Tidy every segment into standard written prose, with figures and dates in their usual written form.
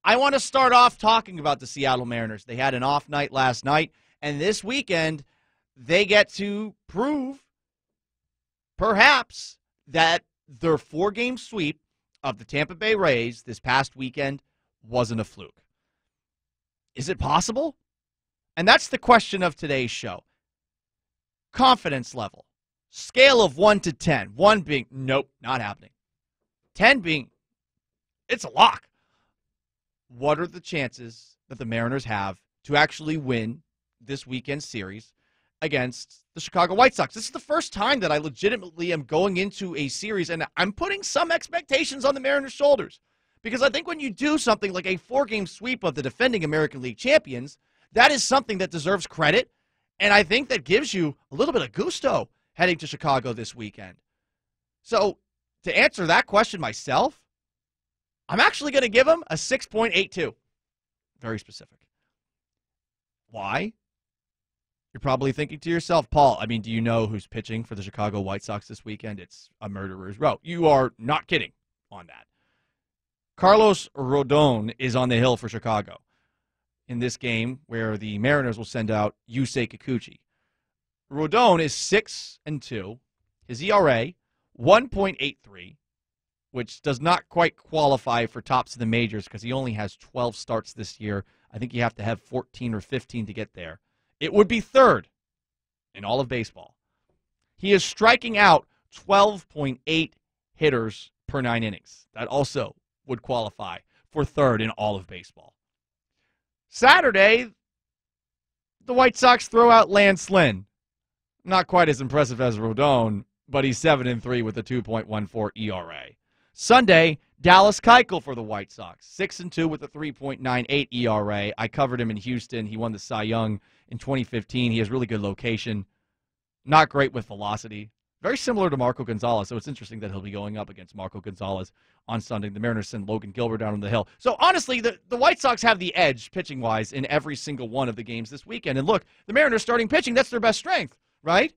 I want to start off talking about the Seattle Mariners. They had an off night last night, and this weekend they get to prove, perhaps, that their 4-game sweep of the Tampa Bay Rays this past weekend wasn't a fluke. Is it possible? And that's the question of today's show. Confidence level. Scale of 1 to 10. 1 being, nope, not happening. 10 being, it's a lock. What are the chances that the Mariners have to actually win this weekend series against the Chicago White Sox? This is the first time that I legitimately am going into a series, and I'm putting some expectations on the Mariners' shoulders. Because I think when you do something like a 4-game sweep of the defending American League champions, that is something that deserves credit, and I think that gives you a little bit of gusto heading to Chicago this weekend. So, to answer that question myself, I'm actually going to give them a 6.82. Very specific. Why? You're probably thinking to yourself, Paul, I mean, do you know who's pitching for the Chicago White Sox this weekend? It's a murderer's row. You are not kidding on that. Carlos Rodon is on the hill for Chicago in this game where the Mariners will send out Yusei Kikuchi. Rodon is 6-2. His ERA, 1.83, which does not quite qualify for tops of the majors because he only has 12 starts this year. I think you have to have 14 or 15 to get there. It would be third in all of baseball. He is striking out 12.8 hitters per 9 innings. That also would qualify for third in all of baseball. Saturday, the White Sox throw out Lance Lynn. Not quite as impressive as Rodon, but he's 7-3 with a 2.14 ERA. Sunday, Dallas Keuchel for the White Sox, 6-2 with a 3.98 ERA. I covered him in Houston. He won the Cy Young in 2015. He has really good location. Not great with velocity. Very similar to Marco Gonzalez, so it's interesting that he'll be going up against Marco Gonzalez on Sunday. The Mariners send Logan Gilbert down on the hill. So honestly, the White Sox have the edge pitching-wise in every single one of the games this weekend. And look, the Mariners starting pitching, that's their best strength, right?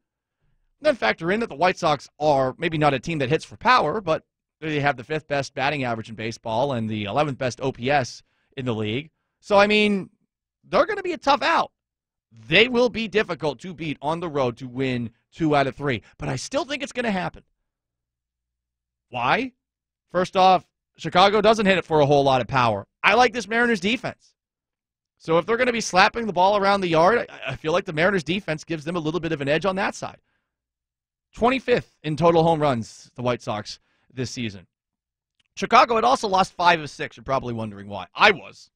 Then factor in that the White Sox are maybe not a team that hits for power, but they have the 5th best batting average in baseball and the 11th best OPS in the league. So, I mean, they're going to be a tough out. They will be difficult to beat on the road to win 2 out of 3. But I still think it's going to happen. Why? First off, Chicago doesn't hit it for a whole lot of power. I like this Mariners defense. So if they're going to be slapping the ball around the yard, I feel like the Mariners defense gives them a little bit of an edge on that side. 25th in total home runs, the White Sox this season. Chicago had also lost 5 of 6. You're probably wondering why. I was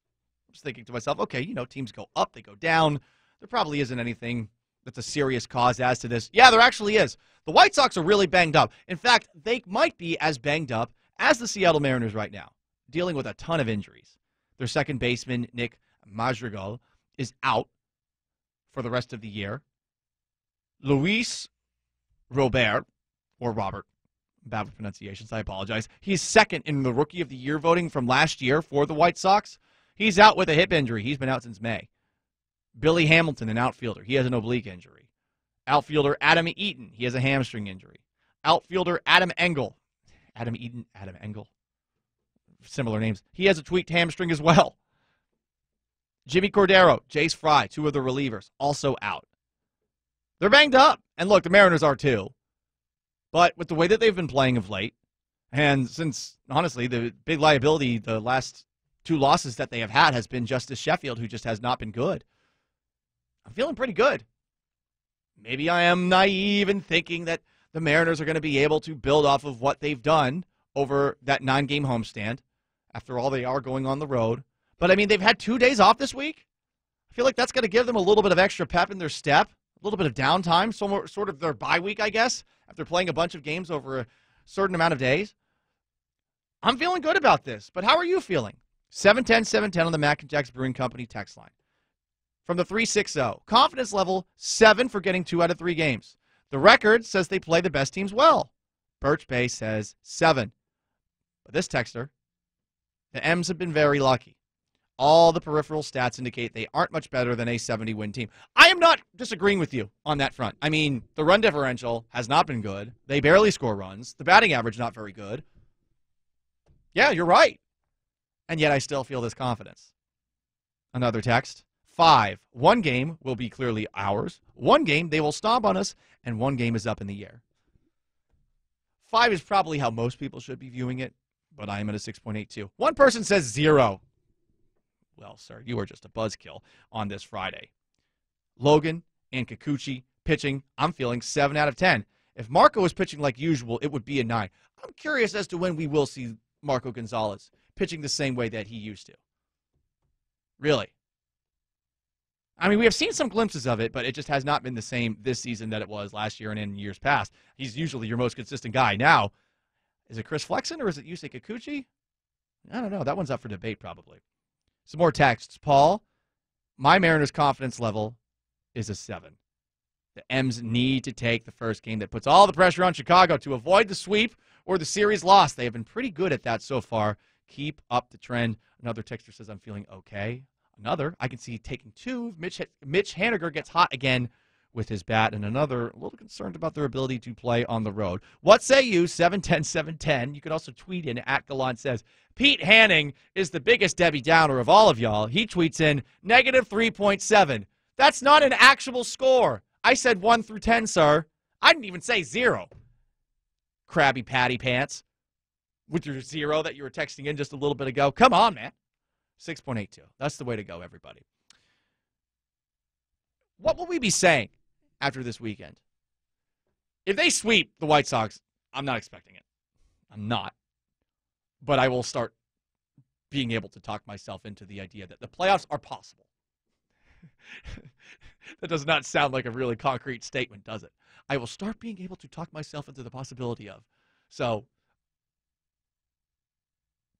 thinking to myself, okay, teams go up, they go down. There probably isn't anything that's a serious cause as to this. Yeah, there actually is. The White Sox are really banged up. In fact, they might be as banged up as the Seattle Mariners right now, dealing with a ton of injuries. Their second baseman, Nick Madrigal, is out for the rest of the year. Luis Robert, or Robert, bad with pronunciations, I apologize. He's second in the Rookie of the Year voting from last year for the White Sox. He's out with a hip injury. He's been out since May. Billy Hamilton, an outfielder. He has an oblique injury. Outfielder Adam Eaton. He has a hamstring injury. Outfielder Adam Engel. Adam Eaton, Adam Engel. Similar names. He has a tweaked hamstring as well. Jimmy Cordero, Jace Fry, 2 of the relievers, also out. They're banged up. And look, the Mariners are too. But with the way that they've been playing of late, and since, honestly, the big liability, the last 2 losses that they have had has been Justice Sheffield, who just has not been good. I'm feeling pretty good. Maybe I am naive in thinking that the Mariners are going to be able to build off of what they've done over that 9-game homestand. After all, they are going on the road. But, I mean, they've had 2 days off this week. I feel like that's going to give them a little bit of extra pep in their step, a little bit of downtime, sort of their bye week, I guess, after playing a bunch of games over a certain amount of days. I'm feeling good about this, but how are you feeling? 710-710 on the Mac and Jack's Brewing Company text line. From the 360, confidence level 7 for getting 2 out of 3 games. The record says they play the best teams well. Birch Bay says 7. But this texter, the M's have been very lucky. All the peripheral stats indicate they aren't much better than a 70-win team. I am not disagreeing with you on that front. I mean, the run differential has not been good. They barely score runs. The batting average not very good. Yeah, you're right. and yet I still feel this confidence. Another text. 5. One game will be clearly ours. One game they will stomp on us, and one game is up in the air. 5 is probably how most people should be viewing it, but I am at a 6.82. One person says 0. Well, sir, you are just a buzzkill on this Friday. Logan and Kikuchi pitching, I'm feeling 7 out of 10. If Marco was pitching like usual, it would be a 9. I'm curious as to when we will see Marco Gonzalez pitching the same way that he used to. Really. I mean, we have seen some glimpses of it, but it just has not been the same this season that it was last year and in years past. He's usually your most consistent guy. Now, is it Chris Flexen or is it Yusei Kikuchi? I don't know. That one's up for debate probably. Some more texts. Paul, my Mariners' confidence level is a 7. The M's need to take the first game that puts all the pressure on Chicago to avoid the sweep or the series loss. They have been pretty good at that so far. Keep up the trend. Another texter says, I'm feeling okay. Another, I can see taking 2. Mitch Haniger gets hot again with his bat. And another, a little concerned about their ability to play on the road. What say you? 710-710. You could also tweet in at Gallant says, Pete Hanning is the biggest Debbie Downer of all of y'all. He tweets in, negative 3.7. That's not an actual score. I said 1 through 10, sir. I didn't even say 0. Krabby Patty Pants. With your 0 that you were texting in just a little bit ago. Come on, man. 6.82. That's the way to go, everybody. What will we be saying after this weekend? If they sweep the White Sox, I'm not expecting it. I'm not. But I will start being able to talk myself into the idea that the playoffs are possible. That does not sound like a really concrete statement, does it? I will start being able to talk myself into the possibility of. So,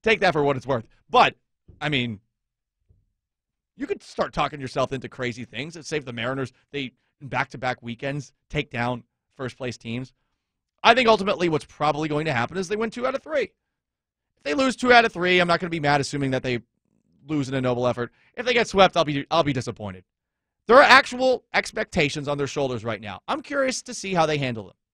take that for what it's worth. But, I mean, you could start talking yourself into crazy things that save the Mariners. They, in back-to-back weekends, take down first-place teams. I think ultimately what's probably going to happen is they win 2 out of 3. If they lose 2 out of 3, I'm not going to be mad assuming that they lose in a noble effort. If they get swept, I'll be disappointed. There are actual expectations on their shoulders right now. I'm curious to see how they handle them.